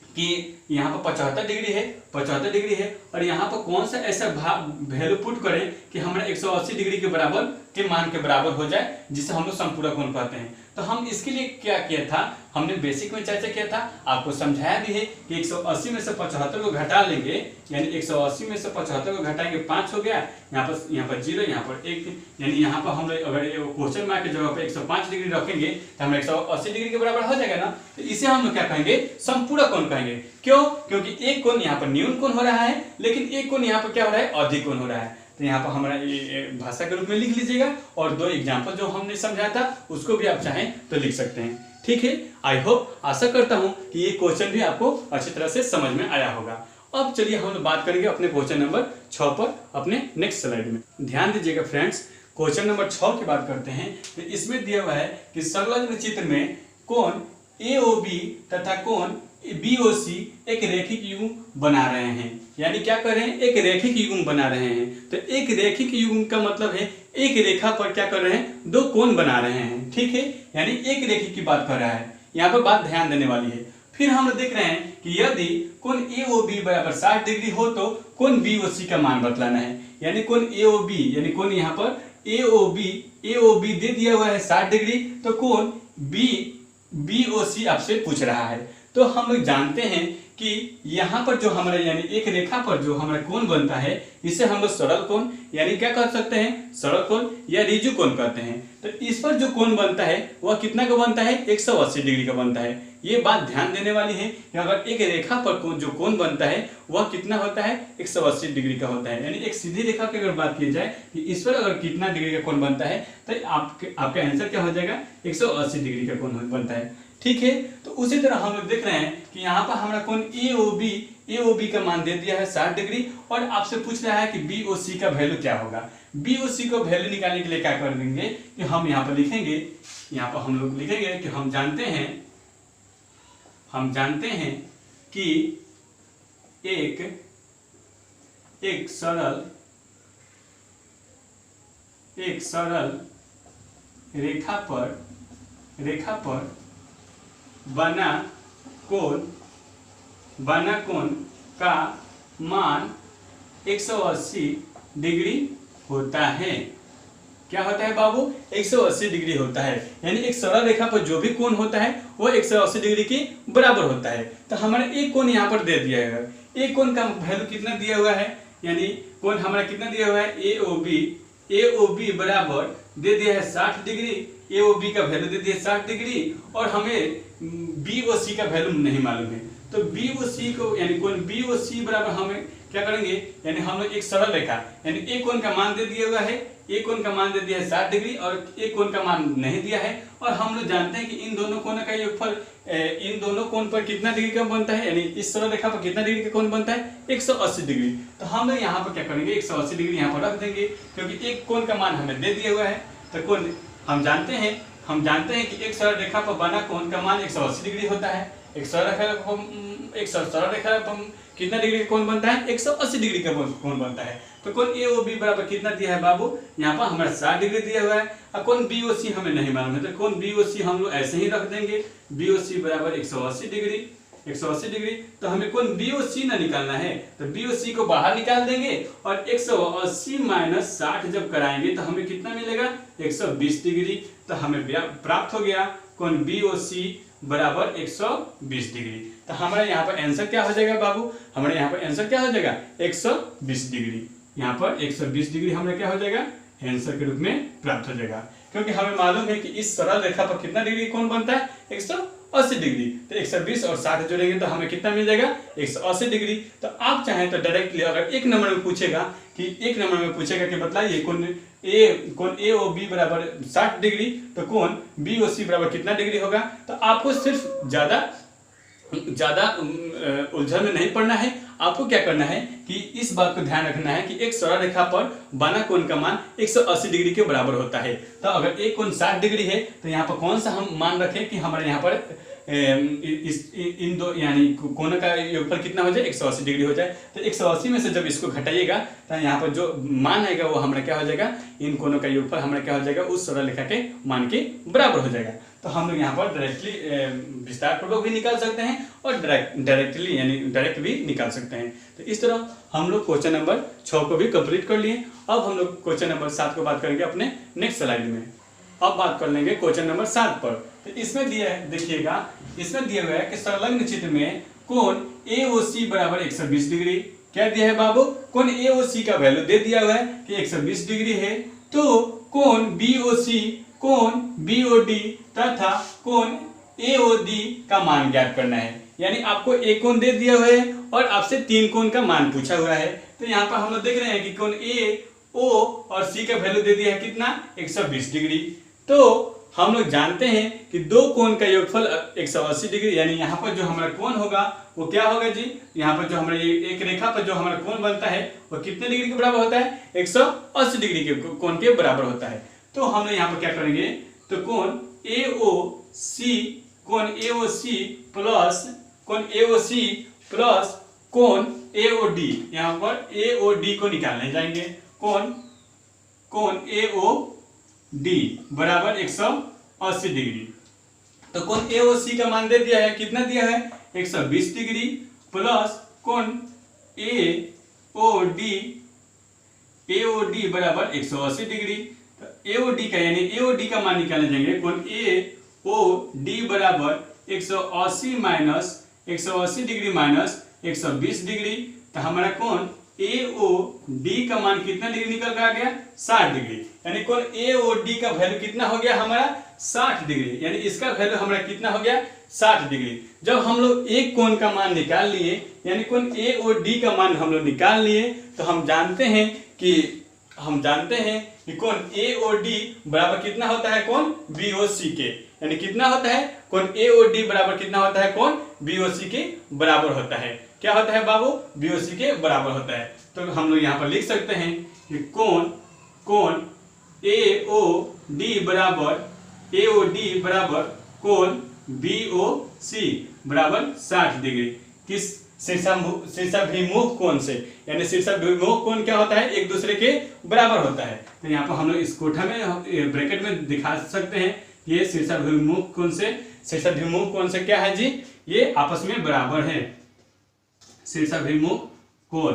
कि यहाँ पर 75 डिग्री है और यहाँ पर कौन सा ऐसा वैल्यू पुट करें कि हमारा 180 डिग्री के बराबर के मान के बराबर हो जाए, जिसे हम लोग समपूरक कोण कहते हैं। तो हम इसके लिए क्या किया था, हमने बेसिक में चर्चा किया था, आपको समझाया भी है कि 180 में से 75 को घटा लेंगे, यानी 180 में से 75 को घटाएंगे 5 हो गया, यहाँ पर 0, यहाँ पर 1, यानी यहाँ पर हम अगर क्वेश्चन मार्क की जगह पर 105 डिग्री रखेंगे तो हमें 180 डिग्री के बराबर हो जाएगा ना। तो इसे हम लोग क्या कहेंगे, समपूरक कोण कहेंगे। क्यों? क्योंकि एक कोण यहाँ पर न्यून कोण हो रहा है लेकिन एक कोण यहाँ पर क्या हो रहा है, अधिक कोण हो रहा है। तो यहाँ पर हमारा ये भाषा के रूप में लिख लीजिएगा और दो एग्जाम्पल जो हमने समझाया था उसको भी आप चाहें तो लिख सकते हैं। ठीक है, आई होप, आशा करता हूँ कि ये क्वेश्चन भी आपको अच्छी तरह से समझ में आया होगा। अब चलिए हम लोग बात करेंगे अपने क्वेश्चन नंबर 6 पर अपने नेक्स्ट स्लाइड में। ध्यान दीजिएगा फ्रेंड्स, क्वेश्चन नंबर 6 की बात करते हैं। तो इसमें दिया हुआ है कि संलग्न चित्र में कोण AOB तथा कोण BOC एक रैखिक युग्म बना रहे हैं। यानी क्या कर रहे हैं, एक रैखिक युग्म बना रहे हैं। तो एक रैखिक युग्म का मतलब है एक रेखा पर क्या कर रहे हैं, दो कोण बना रहे हैं। ठीक है, यानी एक रैखिक की बात कर रहा है। यहाँ पर बात ध्यान देने वाली है। फिर हम लोग देख रहे हैं कि यदि कोण AOB बराबर 60 डिग्री हो तो कोण BOC का मान बतलाना है। यानी कोण AOB यानी कोण यहाँ पर AOB दे दिया हुआ है 60 डिग्री, तो कोण BOC आपसे पूछ रहा है। तो हम लोग जानते हैं कि यहाँ पर जो हमारे यानी एक रेखा पर जो हमारा कोण बनता है इसे हम लोग सरल कोण यानी क्या कर सकते हैं, सरल कोण या ऋजु कोण कहते हैं। तो इस पर जो कोण बनता है वह कितना का बनता है, 180 डिग्री का बनता है। ये बात ध्यान देने वाली है कि अगर एक रेखा पर जो कोण बनता है वह कितना होता है, 180 डिग्री का होता है। यानी एक सीधी रेखा की अगर बात की जाए कि इस पर अगर कितना डिग्री का कोण बनता है तो आपका आंसर क्या हो जाएगा, 180 डिग्री का कोण बनता है। ठीक है, तो उसी तरह हम लोग देख रहे हैं कि यहाँ पर हमारा कोण AOB का मान दे दिया है 60 डिग्री और आपसे पूछ रहा है कि BOC का वैल्यू क्या होगा। BOC को वैल्यू निकालने के लिए क्या कर देंगे कि हम यहाँ पर लिखेंगे, यहाँ पर हम लोग लिखेंगे कि हम जानते हैं कि एक सरल रेखा पर बना कोण का मान 180 डिग्री होता है। क्या होता है बाबू? 180 डिग्री होता है। यानी एक सरल रेखा पर जो भी कोण होता है वो 180 डिग्री के बराबर होता है। तो हमारा एक कोण यहाँ पर दे दिया है। एक कोण का वैल्यू कितना दिया हुआ है? यानी कोण हमारा कितना दिया हुआ है? AOB बराबर दे दिया है 60 डिग्री। AOB का वैल्यू दे दिया है 60 डिग्री और हमें BOC का वैल्यू नहीं मालूम है। तो BOC को यानी कोण BOC बराबर हमें क्या करेंगे? यानी हम लोग एक सरल रेखा यानी एक कोण का मान दे दिया हुआ है। एक कोण का मान दे दिया है 60 डिग्री और एक कोण का मान नहीं दिया है। और हम लोग जानते हैं कि इन दोनों कोणों का योगफल इन दोनों कोण पर कितना डिग्री का बनता है, यानी इस सरल रेखा पर कितना डिग्री का कोण बनता है? 180 डिग्री। तो हम लोग यहाँ पर क्या करेंगे? 180 डिग्री यहाँ पर रख देंगे क्योंकि एक कोण का मान हमें दे दिया हुआ है। तो कोण हम जानते हैं कि एक सरल रेखा पर बना कोण का मान 180 डिग्री होता है। एक सरल रेखा पर कितना डिग्री का कोण बनता है? 180 डिग्री का कोण बनता है। तो कोण AOB बराबर कितना दिया है बाबू? यहाँ पर हमारा 60 डिग्री दिया हुआ है। और कोण BOC हमें नहीं मालूम है तो कोण BOC हम लोग ऐसे ही रख देंगे। BOC बराबर 180 डिग्री। तो हमें कोण BOC ना निकालना है तो BOC को बाहर निकाल देंगे और 180 माइनस 60 जब कराएंगे तो हमें कितना मिलेगा? 120 डिग्री। तो हमें प्राप्त हो गया कोण BOC बराबर 120 डिग्री। तो हमारे यहाँ पर आंसर क्या हो जाएगा बाबू? हमारे यहाँ पर आंसर क्या हो जाएगा? 120 डिग्री। यहाँ पर 120 डिग्री हमें क्या हो जाएगा? आंसर के रूप में प्राप्त हो जाएगा क्योंकि हमें मालूम है कि इस सरल रेखा पर कितना डिग्री कोण बनता है? 180 डिग्री। तो 120 और 60 जोड़ेंगे तो हमें कितना मिल जाएगा? 180 डिग्री। तो आप चाहें तो डायरेक्टली अगर एक नंबर में पूछेगा कि बताइए कोण AOB बराबर 60 डिग्री तो कोण BOC बराबर कितना डिग्री होगा? तो आपको सिर्फ ज्यादा उलझन में नहीं पड़ना है। आपको क्या करना है कि इस बात को ध्यान रखना है कि एक सरल रेखा पर बना कोण का मान 180 डिग्री के बराबर होता है। तो अगर एक कोण 60 डिग्री है तो यहाँ पर कौन सा हम मान रखें कि हमारे यहाँ पर इन दो यानी कोण का योगफल कितना हो जाए? 180 डिग्री हो जाए। तो 180 में से जब इसको घटाइएगा तो यहाँ पर जो मान आएगा वो हमारा क्या हो जाएगा? इन कोणों का योगफल हमारा क्या हो जाएगा? उस सरल रेखा के मान के बराबर हो जाएगा। तो हम लोग यहाँ पर डायरेक्टली विस्तार पूर्वक भी निकाल सकते हैं और डायरेक्टली यानी डायरेक्ट भी निकाल सकते हैं। तो इस तरह हम लोग क्वेश्चन नंबर 6 को भी कंप्लीट कर लिए। अब हम लोग क्वेश्चन नंबर 7 को बात करेंगे अपने नेक्स्ट स्लाइड में। अब बात कर लेंगे क्वेश्चन नंबर 7 पर। तो इसमें दिया है, देखिएगा इसमें दिया हुआ है कि संलग्न चित्र में कोण AOC बराबर 120 डिग्री। क्या दिया है बाबू? कोण AOC का वैल्यू दे दिया हुआ है कि 120 डिग्री है। तो कोण BOC, कोण BOD तथा कोण AOD का मान ज्ञात करना है। यानी आपको एक कोण दे दिया हुआ है और आपसे 3 कोण का मान पूछा हुआ है। तो यहाँ पर हम लोग देख रहे हैं कि कोण AO और C का वैल्यू दे दिया है कितना? 120 डिग्री। तो हम लोग जानते हैं कि दो कोण का योगफल 180 डिग्री। यानी यहाँ पर जो हमारा कोण होगा वो क्या होगा जी? यहाँ पर जो हमारे एक रेखा पर जो हमारा कोण बनता है वो कितने डिग्री के बराबर होता है? 180 डिग्री के कोण के बराबर होता है। तो हम लोग यहाँ पर क्या करेंगे? तो कोण AOC प्लस कोण AOD, यहाँ पर AOD को निकालने जाएंगे। कोण AOD बराबर 180 डिग्री। तो कोण AOC का मान दे दिया है, कितना दिया है? 120 डिग्री प्लस कोण AOD बराबर 180 डिग्री। तो AOD का यानी AOD का मान निकालने जाएंगे। कोण AOD बराबर 180 डिग्री माइनस 120 डिग्री। तो हमारा कोण AOD का मान कितना डिग्री निकल कर आ गया? 60 डिग्री। यानी कोण AOD का वैल्यू कितना हो गया हमारा? 60 डिग्री। यानी इसका वैल्यू हमारा कितना हो गया? 60 डिग्री। जब हम लोग एक कोण का मान निकाल लिए यानी कोण AOD का मान हम लोग निकाल लिए तो हम जानते हैं कि कोण AOD बराबर कितना होता है? कोण BOC के। यानी कितना होता है? कोण AOD बराबर कितना होता है? कोण BOC के बराबर होता है। क्या होता है बाबू? BOC के बराबर होता है। तो हम लोग यहाँ पर लिख सकते हैं कि कोण AOD बराबर कोण BOC बराबर 60 डिग्री। शीर्षाभिमुख कोण से, यानी शीर्षाभिमुख कोण क्या होता है, एक दूसरे के बराबर होता है। तो यहाँ पर हम लोग इस कोठा में ब्रैकेट में दिखा सकते हैं, ये शीर्षाभिमुख कोण से क्या है जी, ये आपस में बराबर है। शीर्षाभिमुख कोण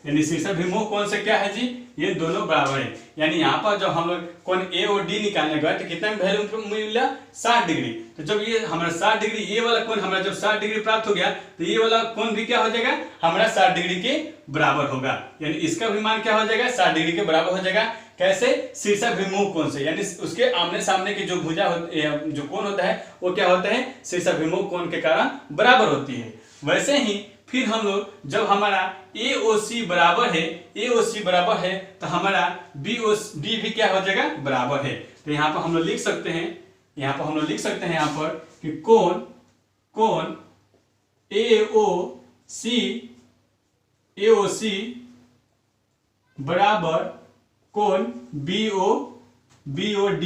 यानी शीर्षाभिमुख कोण से क्या है जी, ये दोनों बराबर है। यानी यहाँ पर जब हम लोग कोण ए और डी निकालने गए तो कितना वैल्यू मिला, 60 डिग्री। तो जब ये हमारा 60 डिग्री, ये वाला कोण हमारा जब 60 डिग्री प्राप्त हो गया तो ये वाला कोण भी क्या हो जाएगा, हमारा 60 डिग्री के बराबर होगा। यानी इसका भी मान क्या हो जाएगा, 60 डिग्री के बराबर हो जाएगा। कैसे, शीर्षाभिमुख कोण से, यानी उसके आमने सामने की जो भुजा जो कोण होता है वो क्या होता है, शीर्षाभिमुख कोण के कारण बराबर होती है। वैसे ही फिर हम लोग जब हमारा AOC बराबर है तो हमारा BD भी क्या हो जाएगा, बराबर है। तो यहाँ पर हम लोग लिख सकते हैं, यहाँ पर कि कोण AOC बराबर कोण BOD,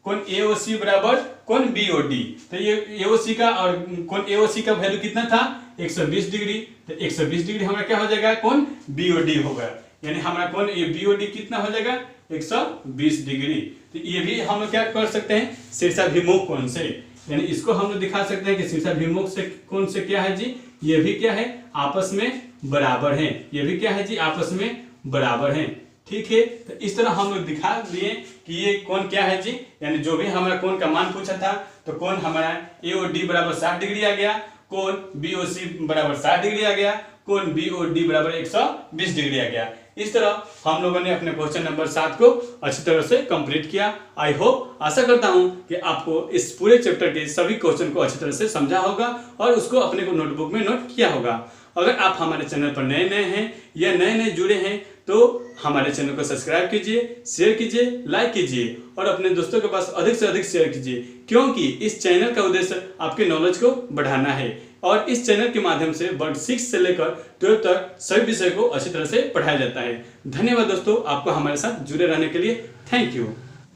कोण AOC बराबर कोण BOD। तो ये AOC का और कोण AOC का वैल्यू कितना था, 120 डिग्री। तो 120 डिग्री हमारा क्या हो जाएगा, कोण BOD होगा। यानी हमारा कोण BOD कितना हो जाएगा, 120 डिग्री। तो ये भी हम लोग क्या कर सकते हैं, शीर्षाभिमुख कोण से, यानी इसको हम लोग दिखा सकते हैं कि शीर्षाभिमुख से कोण से क्या है जी, ये भी क्या है, आपस में बराबर है। ये भी क्या है जी, आपस में बराबर है। ठीक है, तो इस तरह हम लोग दिखा दिए कि ये कोण क्या है जी, यानी जो भी हमारा कोण का मान पूछा था तो कोण हमारा AOD बराबर 60 डिग्री आ गया, कोण BOC बराबर 60 डिग्री आ गया, कोण BOD बराबर 120 डिग्री आ गया। इस तरह हम लोगों ने अपने क्वेश्चन नंबर 7 को अच्छी तरह से कंप्लीट किया। आई होप, आशा करता हूं कि आपको इस पूरे चैप्टर के सभी क्वेश्चन को अच्छी तरह से समझा होगा और उसको अपने को नोटबुक में नोट किया होगा। अगर आप हमारे चैनल पर नए हैं या नए जुड़े हैं तो हमारे चैनल को सब्सक्राइब कीजिए, शेयर कीजिए, लाइक कीजिए और अपने दोस्तों के पास अधिक से अधिक शेयर कीजिए, क्योंकि इस चैनल का उद्देश्य आपके नॉलेज को बढ़ाना है और इस चैनल के माध्यम से वर्ग 6 से लेकर 12 तक सभी विषय को अच्छी तरह से पढ़ाया जाता है। धन्यवाद दोस्तों, आपको हमारे साथ जुड़े रहने के लिए। Thank you.